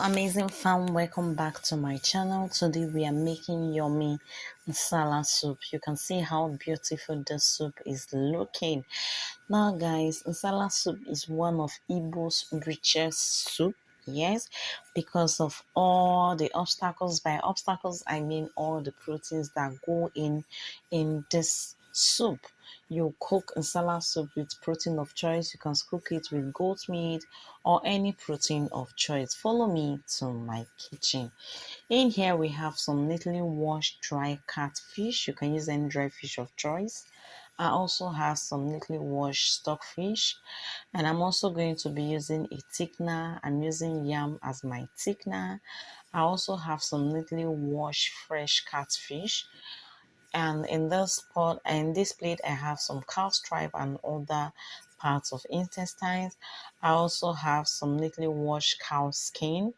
Amazing fam, welcome back to my channel. Today we are making yummy Nsala soup. You can see how beautiful the soup is looking. Now guys, Nsala soup is one of Igbo's richest soup. Yes, because of all the obstacles. By obstacles I mean all the proteins that go in this soup. You cook Nsala soup with protein of choice. You can cook it with goat meat or any protein of choice. Follow me to my kitchen. In here we have some neatly washed dry catfish. You can use any dry fish of choice. I also have some neatly washed stockfish, and I'm also going to be using a thickener. I'm using yam as my thickener. I also have some neatly washed fresh catfish, and in this plate I have some cow stripe and other parts of intestines. I also have some neatly washed cow skin,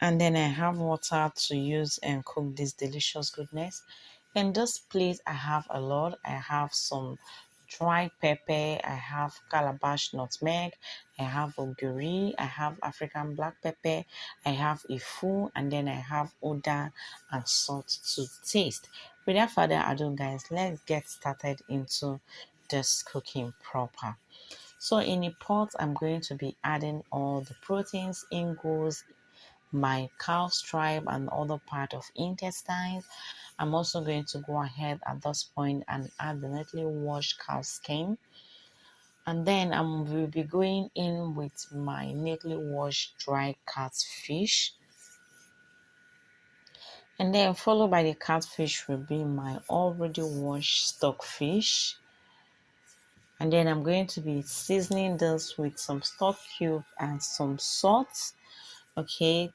and then I have water to use and cook this delicious goodness. In this plate I have a lot. I have some dry pepper, I have Calabash nutmeg, I have Ogiri, I have African black pepper, I have Ifu, and then I have Oda and salt to taste. Without further ado guys, let's get started into this cooking proper. So in a pot I'm going to be adding all the proteins. In goes my cow stripe and other part of intestines. I'm also going to go ahead at this point and add the neatly washed cow skin. And then I will be going in with my neatly washed dry catfish. And then followed by the catfish will be my already washed stockfish. And then I'm going to be seasoning this with some stock cube and some salt. Okay,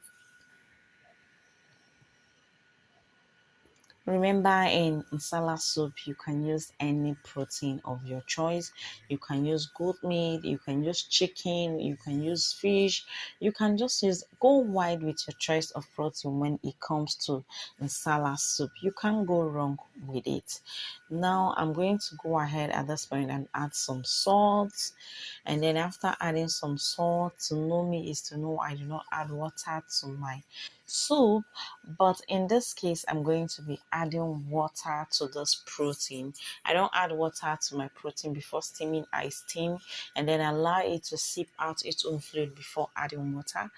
remember, in Nsala soup, you can use any protein of your choice. You can use goat meat, you can use chicken, you can use fish. You can just go wide with your choice of protein when it comes to Nsala soup. You can't go wrong with it. Now, I'm going to go ahead at this point and add some salt. And then after adding some salt, to know me is to know I do not add water to my soup, but in this case I'm going to be adding water to this protein. I don't add water to my protein before steaming. I steam and then allow it to seep out its own fluid before adding water,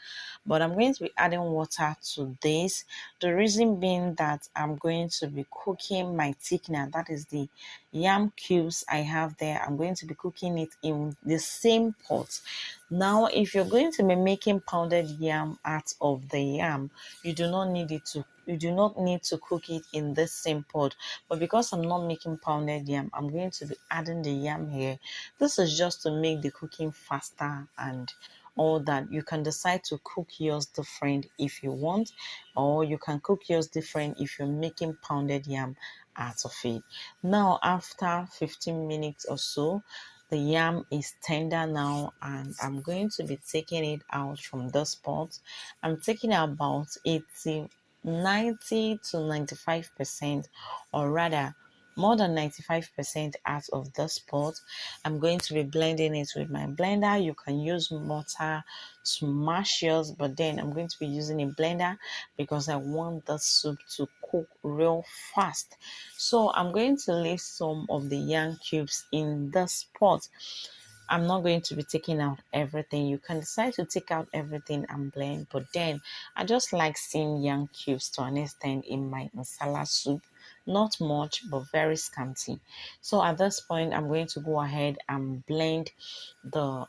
but I'm going to be adding water to this. The reason being that I'm going to be cooking my thickener, that is the yam cubes I have there. I'm going to be cooking it in the same pot. Now, if you're going to be making pounded yam out of the yam, you do not need to cook it in this same pot. But because I'm not making pounded yam, I'm going to be adding the yam here. This is just to make the cooking faster and all that. You can decide to cook yours different if you want, or you can cook yours different if you're making pounded yam out of it. Now, after 15 minutes or so, the yam is tender now, and I'm going to be taking it out from this pot. I'm taking about 90 to 95%, or rather more than 95% out of this pot. I'm going to be blending it with my blender. You can use mortar to mash yours, but then I'm going to be using a blender because I want the soup to cook real fast. So I'm going to leave some of the yam cubes in this pot. I'm not going to be taking out everything. You can decide to take out everything and blend, but then I just like seeing yam cubes to an extent in my Nsala soup. Not much, but very scanty. So at this point, I'm going to go ahead and blend the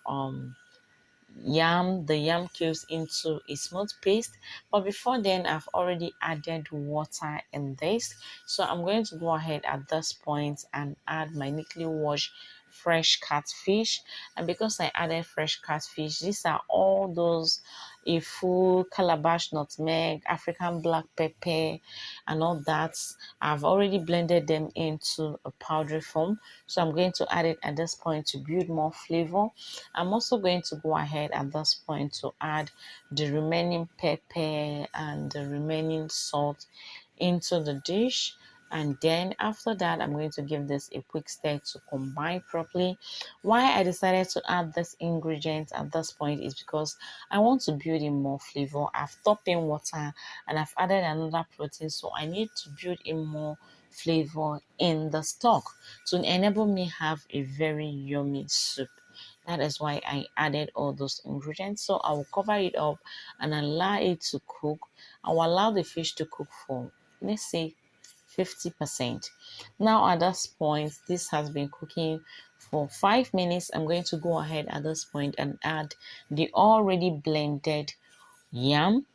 yam cubes into a smooth paste. But before then, I've already added water in this, so I'm going to go ahead at this point and add my neatly washed fresh catfish. And because I added fresh catfish, these are all those Ifu, Calabash nutmeg, African black pepper, and all that. I've already blended them into a powdery form, so I'm going to add it at this point to build more flavor. I'm also going to go ahead at this point to add the remaining pepper and the remaining salt into the dish. And then after that, I'm going to give this a quick stir to combine properly. Why I decided to add this ingredient at this point is because I want to build in more flavor. I've topped in water and I've added another protein, so I need to build in more flavor in the stock to enable me have a very yummy soup. That is why I added all those ingredients. So I will cover it up and allow it to cook. I will allow the fish to cook for, let's say, 50%. Now at this point, this has been cooking for 5 minutes. I'm going to go ahead at this point and add the already blended yam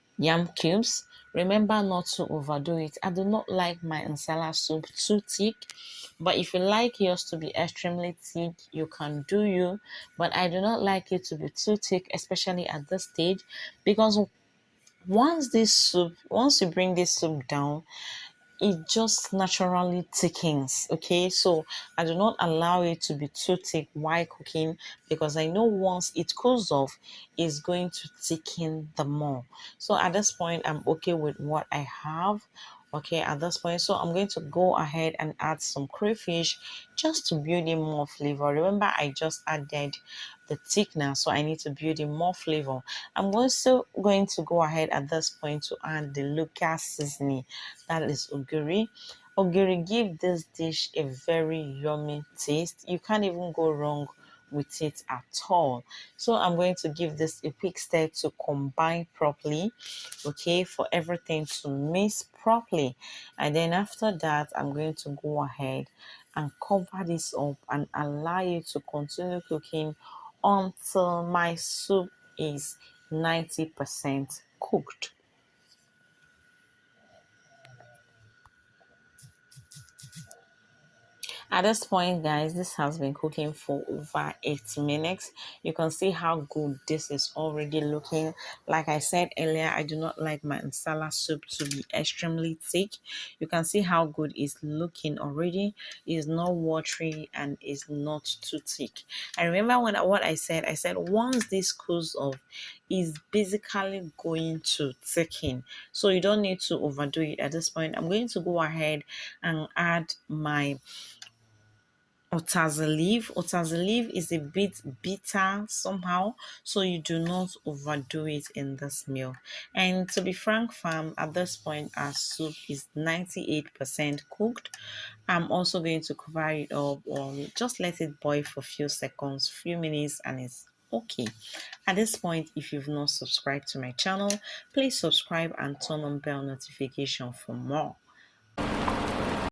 cubes. Remember not to overdo it. I do not like my nsala soup too thick, but if you like yours to be extremely thick, you can do you, but I do not like it to be too thick, especially at this stage, because once you bring this soup down, it just naturally thickens. Okay, so I do not allow it to be too thick while cooking, because I know once it cools off, it's going to thicken the more. So at this point, I'm okay with what I have. Okay, at this point, so I'm going to go ahead and add some crayfish just to build in more flavor. Remember, I just added the thickener, so I need to build in more flavor. I'm also going to go ahead at this point to add the local seasoning, that is Ogiri. Ogiri give this dish a very yummy taste. You can't even go wrong with it at all. So I'm going to give this a quick stir to combine properly, okay, for everything to mix properly. And then after that, I'm going to go ahead and cover this up and allow it to continue cooking until my soup is 90% cooked. At this point, guys, this has been cooking for over 8 minutes. You can see how good this is already looking. Like I said earlier, I do not like my nsala soup to be extremely thick. You can see how good it's looking already. It's not watery and it's not too thick. I remember what I said once this cools off, is basically going to thicken. So you don't need to overdo it at this point. I'm going to go ahead and add my Utazi leaf. Utazi leaf is a bit bitter somehow, so you do not overdo it in this meal. And to be frank, fam, at this point, our soup is 98% cooked. I'm also going to cover it up or just let it boil for a few seconds, few minutes, and it's okay. At this point, if you've not subscribed to my channel, please subscribe and turn on bell notification for more.